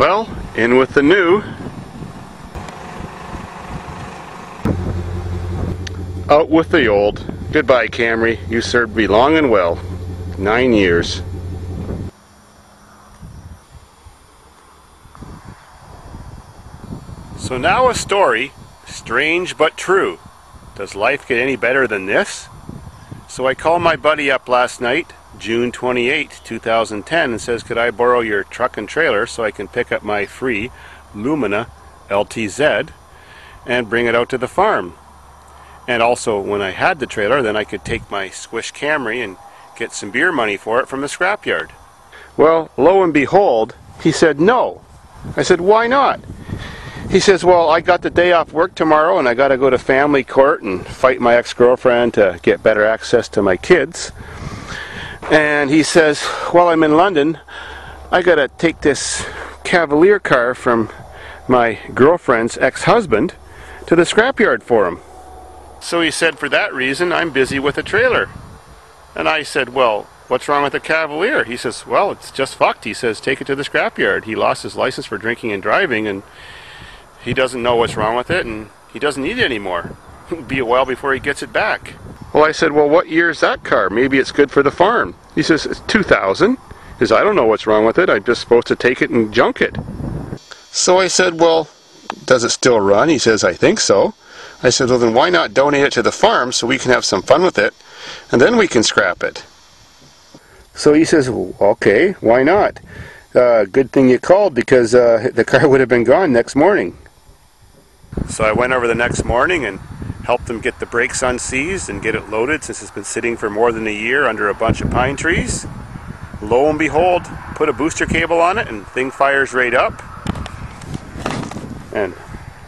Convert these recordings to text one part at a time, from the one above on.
Well, in with the new, out with the old. Goodbye, Camry. You served me long and well. 9 years. So now a story, strange but true. Does life get any better than this? So I called my buddy up last night, June 28, 2010, and says, could I borrow your truck and trailer so I can pick up my free Lumina LTZ and bring it out to the farm? And also, when I had the trailer, then I could take my squish Camry and get some beer money for it from the scrapyard. Well, lo and behold, he said no. I said, why not? He says, well, I got the day off work tomorrow and I got to go to family court and fight my ex-girlfriend to get better access to my kids. And he says, while I'm in London, I got to take this Cavalier car from my girlfriend's ex-husband to the scrapyard for him. So he said, for that reason, I'm busy with a trailer. And I said, well, what's wrong with the Cavalier? He says, well, it's just fucked. He says, take it to the scrapyard. He lost his license for drinking and driving, and he doesn't know what's wrong with it, and he doesn't need it anymore. It'll be a while before he gets it back. Well, I said, well, what year is that car? Maybe it's good for the farm. He says, it's 2000. He says, I don't know what's wrong with it. I'm just supposed to take it and junk it. So I said, well, does it still run? He says, I think so. I said, well, then why not donate it to the farm so we can have some fun with it, and then we can scrap it. So he says, well, okay, why not? Good thing you called, because the car would have been gone next morning. So I went over the next morning and helped them get the brakes unseized and get it loaded, since it's been sitting for more than a year under a bunch of pine trees. Lo and behold, put a booster cable on it and thing fires right up. And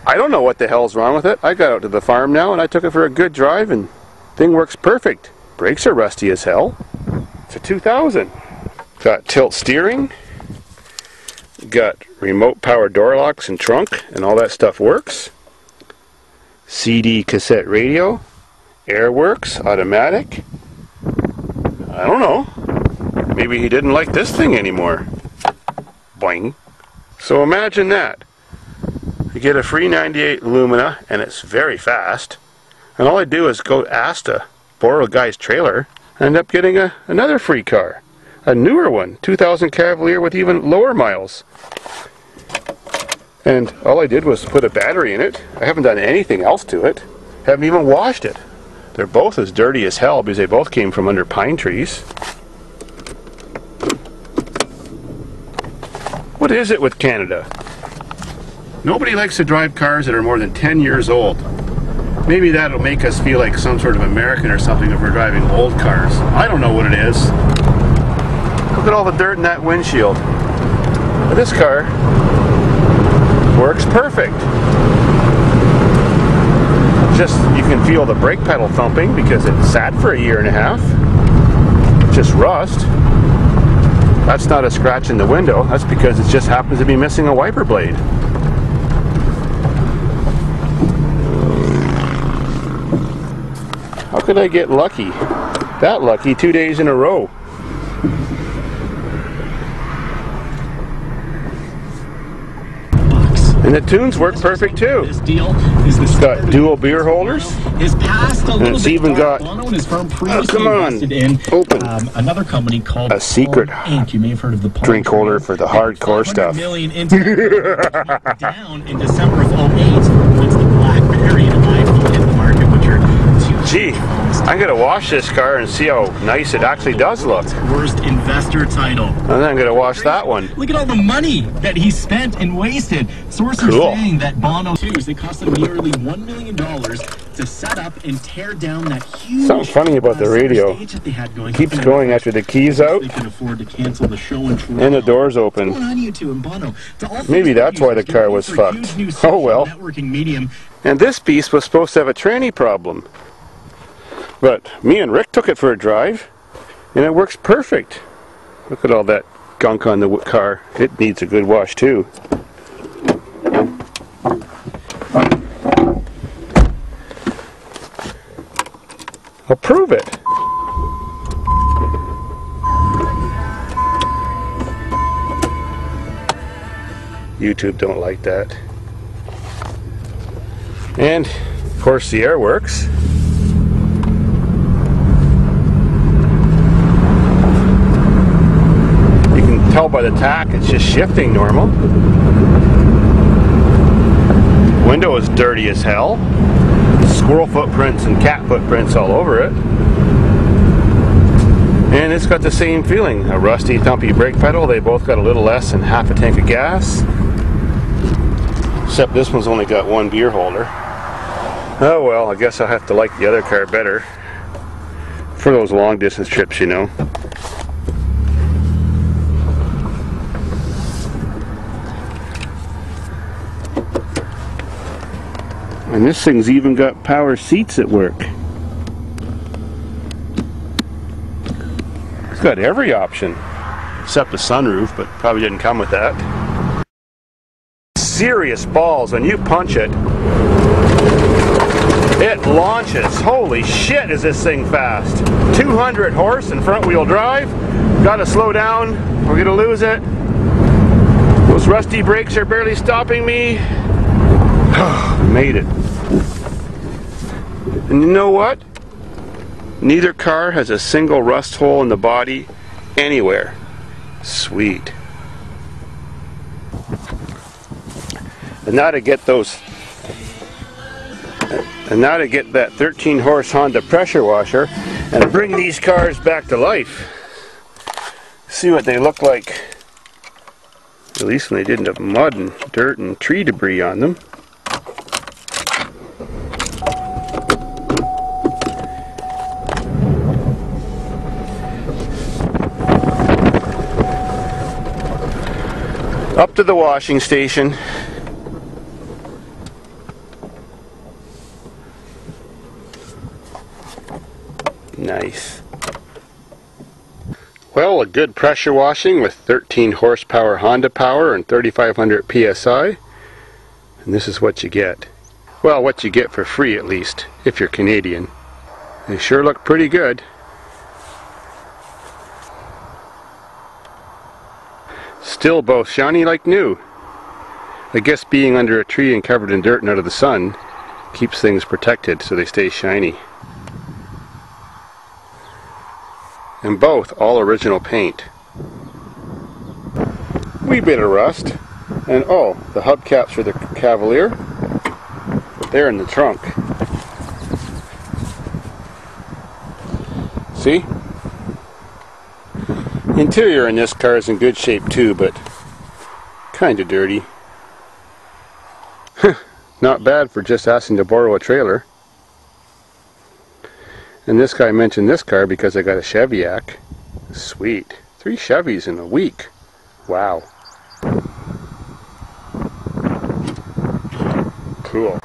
I don't know what the hell's wrong with it. I got out to the farm now and I took it for a good drive and thing works perfect. Brakes are rusty as hell. It's a 2000. Got tilt steering. Got remote power door locks and trunk, and all that stuff works. CD cassette radio. Air works, automatic. I don't know. Maybe he didn't like this thing anymore. Boing. So imagine that. You get a free 98 Lumina, and it's very fast. And all I do is go ask to borrow a guy's trailer, and end up getting another free car. A newer one, 2000 Cavalier with even lower miles. And all I did was put a battery in it. I haven't done anything else to it. Haven't even washed it. They're both as dirty as hell because they both came from under pine trees. What is it with Canada? Nobody likes to drive cars that are more than 10 years old. Maybe that'll make us feel like some sort of American or something if we're driving old cars. I don't know what it is. Look at all the dirt in that windshield. But this car works perfect. Just, you can feel the brake pedal thumping because it sat for a year and a half. Just rust. That's not a scratch in the window. That's because it just happens to be missing a wiper blade. How could I get lucky? That lucky 2 days in a row. And the tunes work perfect too. It's got dual beer holders. And it's even got, oh, come on, open, another company called a secret You may have heard of the drink holder for the hardcore stuff. Down in December of 08, once the BlackBerry and iPhone hit the market, which are gee, I'm going to wash this car and see how nice it actually does look. Worst investor title. And then I'm going to wash that one. Look at all the money that he spent and wasted. Sources are saying that Bono 2s, they cost him nearly $1 million to set up and tear down that huge... Something funny about the radio. It keeps going after the keys out. They can afford to cancel the show in Toronto. And the door's open. Maybe that's why the car was fucked. Oh well. And this beast was supposed to have a tranny problem. But me and Rick took it for a drive, and it works perfect. Look at all that gunk on the car. It needs a good wash too. I'll prove it. YouTube don't like that. And of course the air works. You can tell by the tack it's just shifting normal. Window is dirty as hell. Squirrel footprints and cat footprints all over it. And it's got the same feeling. A rusty, thumpy brake pedal. They both got a little less than half a tank of gas. Except this one's only got one beer holder. Oh well, I guess I'll have to like the other car better. For those long distance trips, you know. And this thing's even got power seats at work. It's got every option, except the sunroof, but probably didn't come with that. Serious balls, when you punch it, it launches. Holy shit, is this thing fast. 200 horse and front wheel drive. Gotta slow down, we're gonna lose it. Those rusty brakes are barely stopping me. Made it. And you know what? Neither car has a single rust hole in the body anywhere. Sweet. And now to get that 13 horse Honda pressure washer and bring these cars back to life. See what they look like. At least when they didn't have mud and dirt and tree debris on them. Up to the washing station. Nice. Well, a good pressure washing with 13 horsepower Honda power and 3,500 PSI. And this is what you get. Well, what you get for free at least, if you're Canadian. They sure look pretty good. Still both shiny like new. I guess being under a tree and covered in dirt and out of the sun keeps things protected so they stay shiny. And both all original paint. Wee bit of rust. And oh, the hubcaps for the Cavalier, they're in the trunk. See? Interior in this car is in good shape too, but kind of dirty. Not bad for just asking to borrow a trailer. And this guy mentioned this car because I got a Chevy-ac. Sweet. 3 Chevys in a week. Wow. Cool.